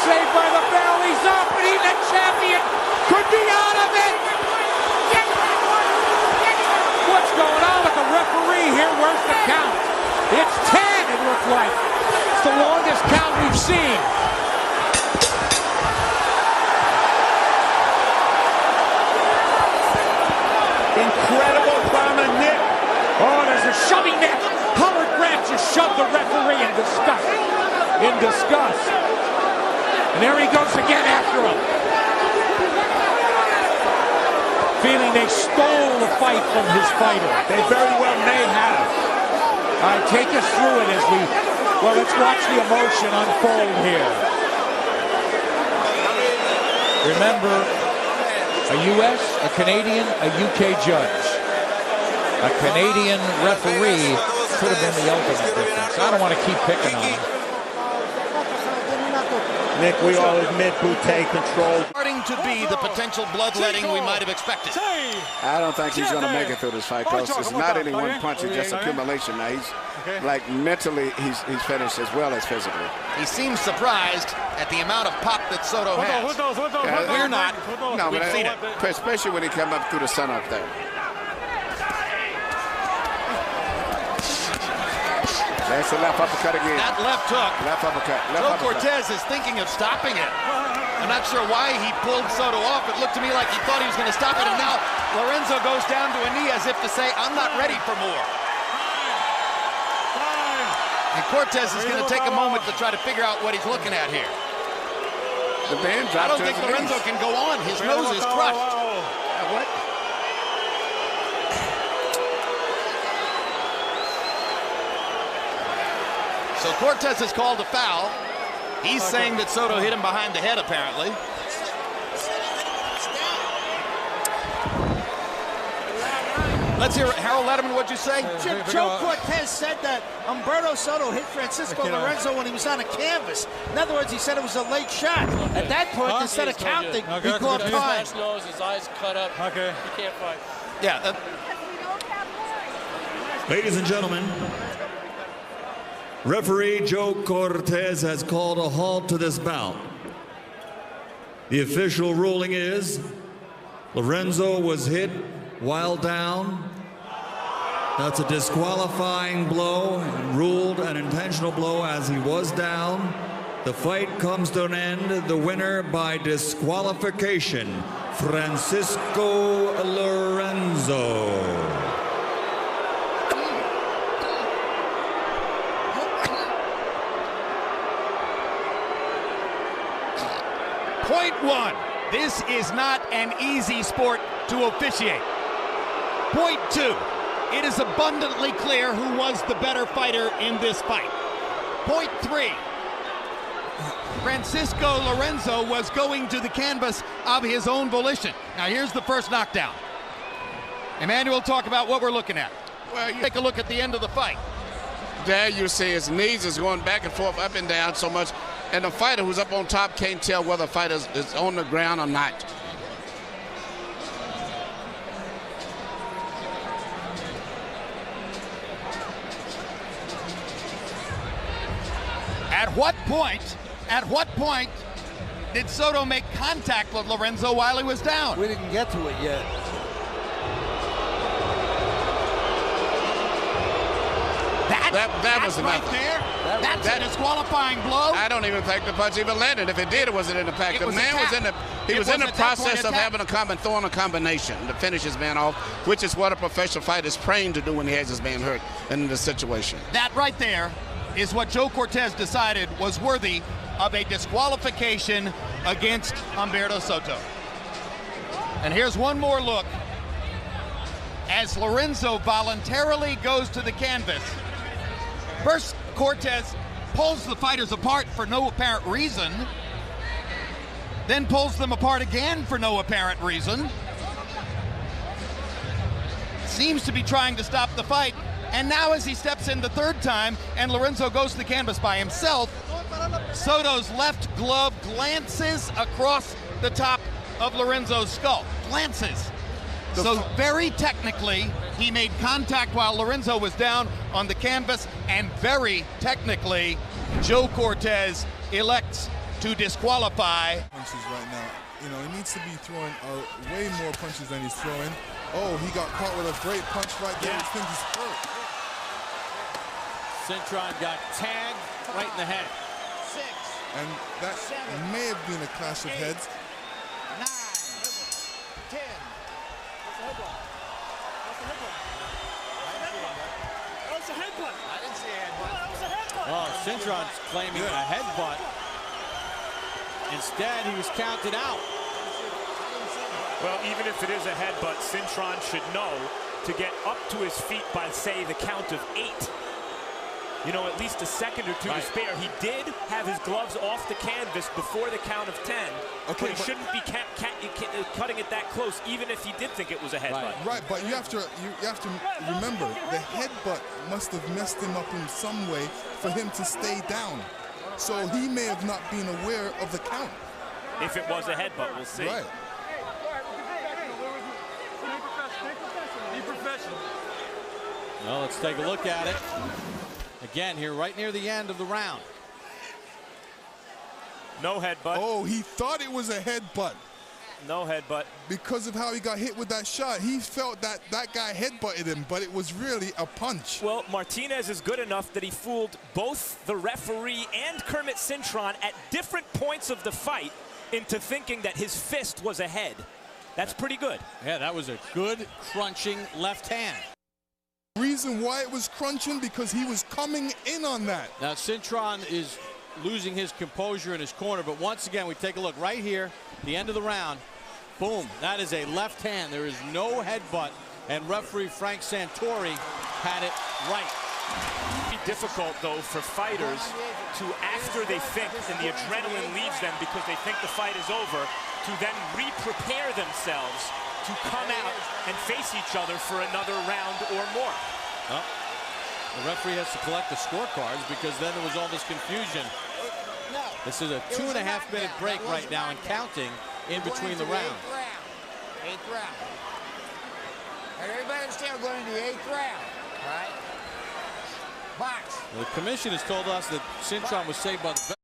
saved by the bell. He's up, and he's a champion. Could be out of it. What's going on with the referee here? Where's the count? It's 10, it looks like. It's the longest count we've seen. Incredible prominent Nick. Oh, there's a shoving match. Howard Grant just shoved the referee in disgust. In disgust. And there he goes again after him. Feeling they stole the fight from his fighter. They very well may have. All right, take us through it as we, well, let's watch the emotion unfold here. Remember, a U.S., a Canadian, a U.K. judge. A Canadian referee could have been the ultimate difference. I don't want to keep picking on him. Nick, we all admit Boutte controlled. Starting to be the potential bloodletting we might have expected. I don't think he's going to make it through this fight, Coach. It's not any one punch, it's just accumulation. Now, he's like mentally, he's finished as well as physically. He seems surprised at the amount of pop that Soto has. We're not. No, We've seen it. Especially when he come up through the sun up there. That's the left uppercut again. That left hook. Left uppercut. Joe Cortez is thinking of stopping it. I'm not sure why he pulled Soto off. It looked to me like he thought he was going to stop it, and now Lorenzo goes down to a knee as if to say, I'm not ready for more. And Cortez is going to take a moment to try to figure out what he's looking at here. The man I don't think Lorenzo can go on. His nose is crushed. What? So Cortez has called a foul. He's saying that Soto hit him behind the head, apparently. Let's hear it. Harold Letterman, what'd you say? Joe Cortez said that Humberto Soto hit Francisco Lorenzo when he was on a canvas. In other words, he said it was a late shot. At that point, instead of counting, he called time. His nose, his eyes cut up. Okay. He can't fight. Yeah. Ladies and gentlemen, referee Joe Cortez has called a halt to this bout. The official ruling is Lorenzo was hit while down. That's a disqualifying blow, ruled an intentional blow as he was down. The fight comes to an end. The winner by disqualification, Francisco Lorenzo. Point one, this is not an easy sport to officiate. Point two, it is abundantly clear who was the better fighter in this fight. Point three, Francisco Lorenzo was going to the canvas of his own volition. Now here's the first knockdown. Emmanuel, talk about what we're looking at. Well, you take a look at the end of the fight. There you see his knees is going back and forth, up and down so much. And the fighter who's up on top can't tell whether the fighter is on the ground or not. At what point did Soto make contact with Lorenzo while he was down? We didn't get to it yet. That was right enough. there. That's a disqualifying blow. I don't even think the punch even landed. If it did, it wasn't in the pack. The man was in the process of having throwing a combination to finish his man off, which is what a professional fighter is trained to do when he has his man hurt in this situation. That right there is what Joe Cortez decided was worthy of a disqualification against Humberto Soto. And here's one more look as Lorenzo voluntarily goes to the canvas. First, Cortez pulls the fighters apart for no apparent reason, then pulls them apart again for no apparent reason. Seems to be trying to stop the fight, and now as he steps in the third time and Lorenzo goes to the canvas by himself, Soto's left glove glances across the top of Lorenzo's skull. Glances. So very technically, he made contact while Lorenzo was down on the canvas, and very technically, Joe Cortez elects to disqualify. Punches right now. You know, he needs to be throwing way more punches than he's throwing. Oh, he got caught with a great punch right there. His thing is hurt. Cintron got tagged right in the head. 6. And that may have been a clash of heads. 9. 10. Oh, Cintron's claiming a headbutt. Instead, he was counted out. Well, even if it is a headbutt, Cintron should know to get up to his feet by, say, the count of 8. You know, at least a second or two to spare. He did have his gloves off the canvas before the count of 10. Okay, but he shouldn't be cutting it that close, even if he did think it was a headbutt. Right, but you have to remember, the headbutt must have messed him up in some way for him to stay down. So he may have not been aware of the count. If it was a headbutt, we'll see. Right. Well, let's take a look at it. Again, here right near the end of the round. No headbutt. Oh, he thought it was a headbutt. No headbutt. Because of how he got hit with that shot, he felt that that guy headbutted him, but it was really a punch. Well, Martinez is good enough that he fooled both the referee and Kermit Cintron at different points of the fight into thinking that his fist was a head. That's pretty good. Yeah, that was a good crunching left hand. Reason why it was crunching, because he was coming in on that. Now Cintron is losing his composure in his corner, but once again we take a look right here, the end of the round. Boom, that is a left hand. There is no headbutt, and referee Frank Santori had it right. It'd be difficult though for fighters to, after they think and the adrenaline leaves them because they think the fight is over, to then re-prepare themselves to come out and face each other for another round or more. Oh, the referee has to collect the scorecards because then there was all this confusion. This is a 2.5-minute break right now and counting in between the rounds. 8th round. Everybody understand we're going into the 8th round, right? Box. The commission has told us that Cintron was saved by the